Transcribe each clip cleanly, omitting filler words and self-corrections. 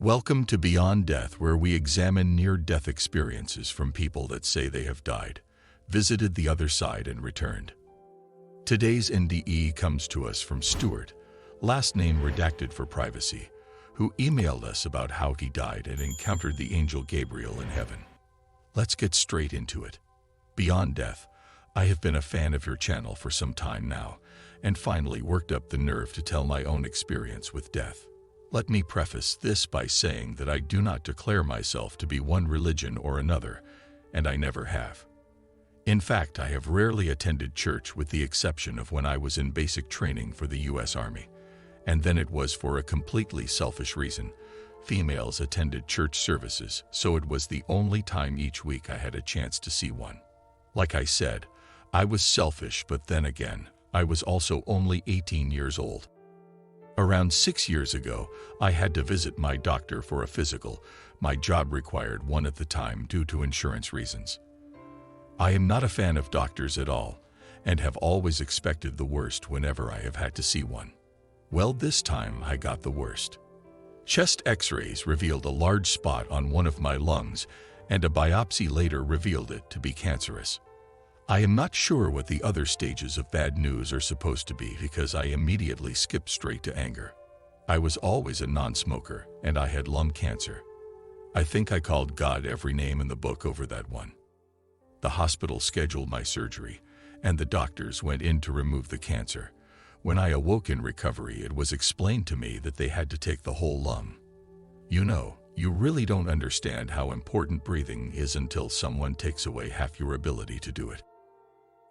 Welcome to Beyond Death, where we examine near-death experiences from people that say they have died, visited the other side, and returned. Today's NDE comes to us from Stuart, last name redacted for privacy, who emailed us about how he died and encountered the angel Gabriel in heaven. Let's get straight into it. Beyond Death, I have been a fan of your channel for some time now, and finally worked up the nerve to tell my own experience with death. Let me preface this by saying that I do not declare myself to be one religion or another, and I never have. In fact, I have rarely attended church with the exception of when I was in basic training for the U.S. Army, and then it was for a completely selfish reason. Females attended church services, so it was the only time each week I had a chance to see one. Like I said, I was selfish, but then again, I was also only 18 years old. Around 6 years ago, I had to visit my doctor for a physical. My job required one at the time due to insurance reasons. I am not a fan of doctors at all, and have always expected the worst whenever I have had to see one. Well, this time I got the worst. Chest X-rays revealed a large spot on one of my lungs, and a biopsy later revealed it to be cancerous. I am not sure what the other stages of bad news are supposed to be because I immediately skipped straight to anger. I was always a non-smoker, and I had lung cancer. I think I called God every name in the book over that one. The hospital scheduled my surgery, and the doctors went in to remove the cancer. When I awoke in recovery, it was explained to me that they had to take the whole lung. You really don't understand how important breathing is until someone takes away half your ability to do it.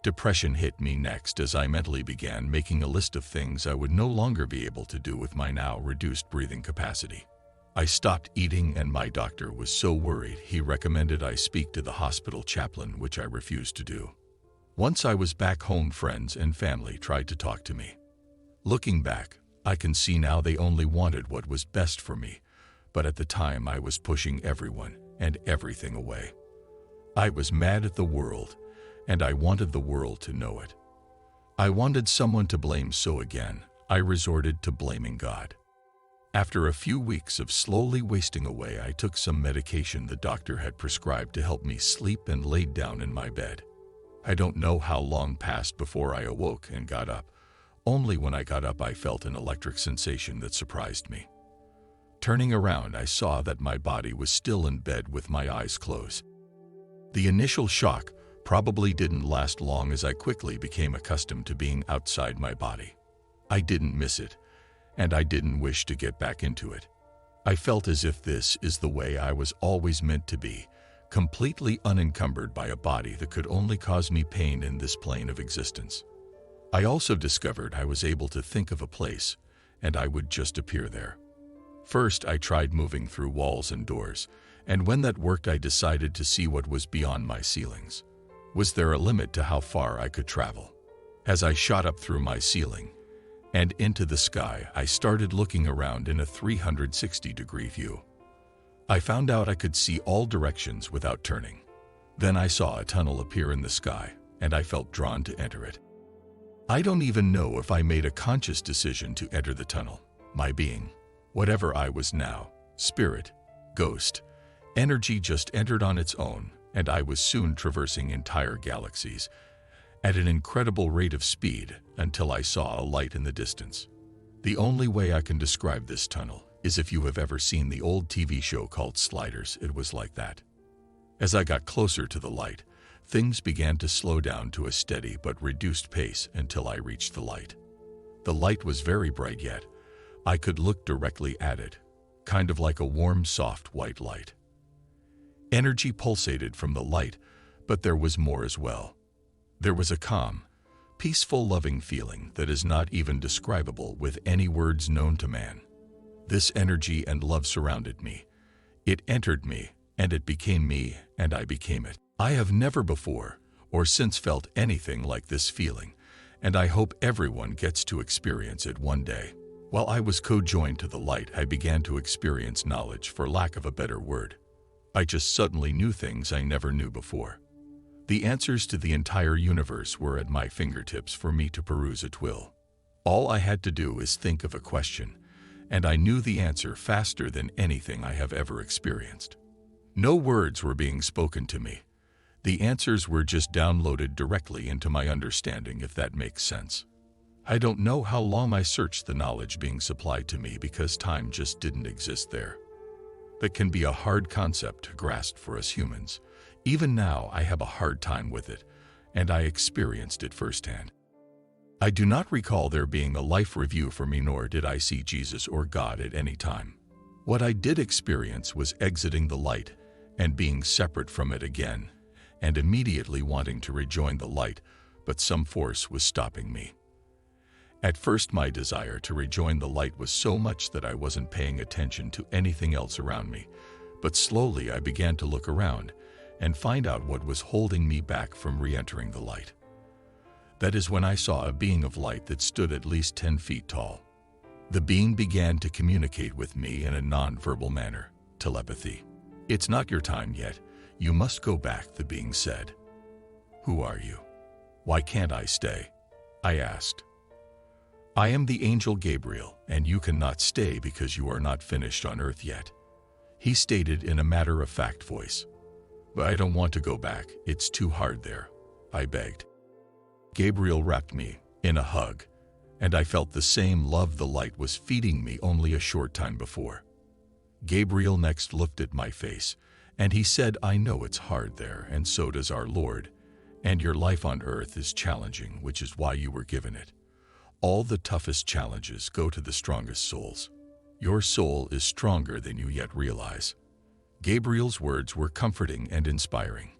Depression hit me next as I mentally began making a list of things I would no longer be able to do with my now reduced breathing capacity. I stopped eating, and my doctor was so worried he recommended I speak to the hospital chaplain, which I refused to do. Once I was back home, friends and family tried to talk to me. Looking back, I can see now they only wanted what was best for me, but at the time I was pushing everyone and everything away. I was mad at the world, and I wanted the world to know it. I wanted someone to blame, so again, I resorted to blaming God. After a few weeks of slowly wasting away, I took some medication the doctor had prescribed to help me sleep and laid down in my bed. I don't know how long passed before I awoke and got up. Only when I got up I felt an electric sensation that surprised me. Turning around, I saw that my body was still in bed with my eyes closed. The initial shock probably didn't last long as I quickly became accustomed to being outside my body. I didn't miss it, and I didn't wish to get back into it. I felt as if this is the way I was always meant to be, completely unencumbered by a body that could only cause me pain in this plane of existence. I also discovered I was able to think of a place, and I would just appear there. First, I tried moving through walls and doors, and when that worked, I decided to see what was beyond my ceilings. Was there a limit to how far I could travel? As I shot up through my ceiling and into the sky, I started looking around in a 360-degree view. I found out I could see all directions without turning. Then I saw a tunnel appear in the sky, and I felt drawn to enter it. I don't even know if I made a conscious decision to enter the tunnel. My being, whatever I was now, spirit, ghost, energy, just entered on its own, and I was soon traversing entire galaxies at an incredible rate of speed until I saw a light in the distance. The only way I can describe this tunnel is if you have ever seen the old TV show called Sliders. It was like that. As I got closer to the light, things began to slow down to a steady but reduced pace until I reached the light. The light was very bright, yet I could look directly at it, kind of like a warm, soft white light. Energy pulsated from the light, but there was more as well. There was a calm, peaceful, loving feeling that is not even describable with any words known to man. This energy and love surrounded me. It entered me, and it became me, and I became it. I have never before or since felt anything like this feeling, and I hope everyone gets to experience it one day. While I was co-joined to the light, I began to experience knowledge, for lack of a better word. I just suddenly knew things I never knew before. The answers to the entire universe were at my fingertips for me to peruse at will. All I had to do is think of a question, and I knew the answer faster than anything I have ever experienced. No words were being spoken to me. The answers were just downloaded directly into my understanding, if that makes sense. I don't know how long I searched the knowledge being supplied to me because time just didn't exist there. That can be a hard concept to grasp for us humans. Even now, I have a hard time with it, and I experienced it firsthand. I do not recall there being a life review for me, nor did I see Jesus or God at any time. What I did experience was exiting the light and being separate from it again, and immediately wanting to rejoin the light, but some force was stopping me. At first, my desire to rejoin the light was so much that I wasn't paying attention to anything else around me, but slowly I began to look around and find out what was holding me back from re-entering the light. That is when I saw a being of light that stood at least 10 feet tall. The being began to communicate with me in a non-verbal manner, telepathy. "It's not your time yet. You must go back," the being said. "Who are you? Why can't I stay?" I asked. "I am the angel Gabriel, and you cannot stay because you are not finished on earth yet," he stated in a matter-of-fact voice. "But I don't want to go back. It's too hard there," I begged. Gabriel wrapped me in a hug, and I felt the same love the light was feeding me only a short time before. Gabriel next looked at my face, and he said, "I know it's hard there, and so does our Lord, and your life on earth is challenging, which is why you were given it. All the toughest challenges go to the strongest souls. Your soul is stronger than you yet realize." Gabriel's words were comforting and inspiring.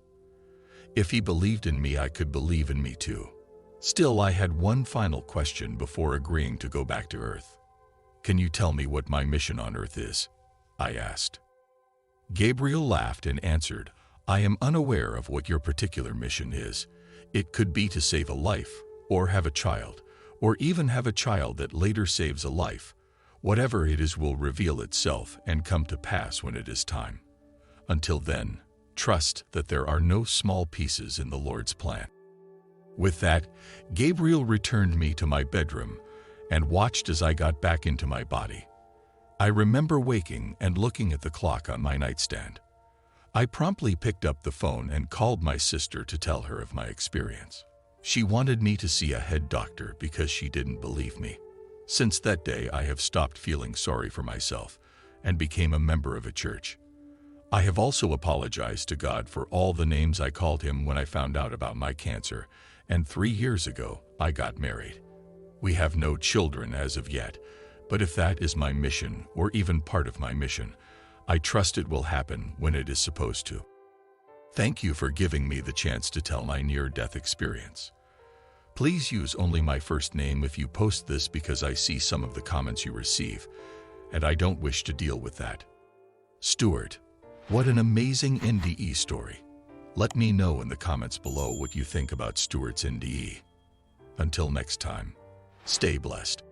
If he believed in me, I could believe in me too. Still, I had one final question before agreeing to go back to Earth. "Can you tell me what my mission on Earth is?" I asked. Gabriel laughed and answered, "I am unaware of what your particular mission is. It could be to save a life, or have a child, or even have a child that later saves a life. Whatever it is will reveal itself and come to pass when it is time. Until then, trust that there are no small pieces in the Lord's plan." With that, Gabriel returned me to my bedroom and watched as I got back into my body. I remember waking and looking at the clock on my nightstand. I promptly picked up the phone and called my sister to tell her of my experience. She wanted me to see a head doctor because she didn't believe me. Since that day, I have stopped feeling sorry for myself and became a member of a church. I have also apologized to God for all the names I called him when I found out about my cancer, and 3 years ago, I got married. We have no children as of yet, but if that is my mission, or even part of my mission, I trust it will happen when it is supposed to. Thank you for giving me the chance to tell my near-death experience. Please use only my first name if you post this because I see some of the comments you receive, and I don't wish to deal with that. Stuart, what an amazing NDE story. Let me know in the comments below what you think about Stuart's NDE. Until next time, stay blessed.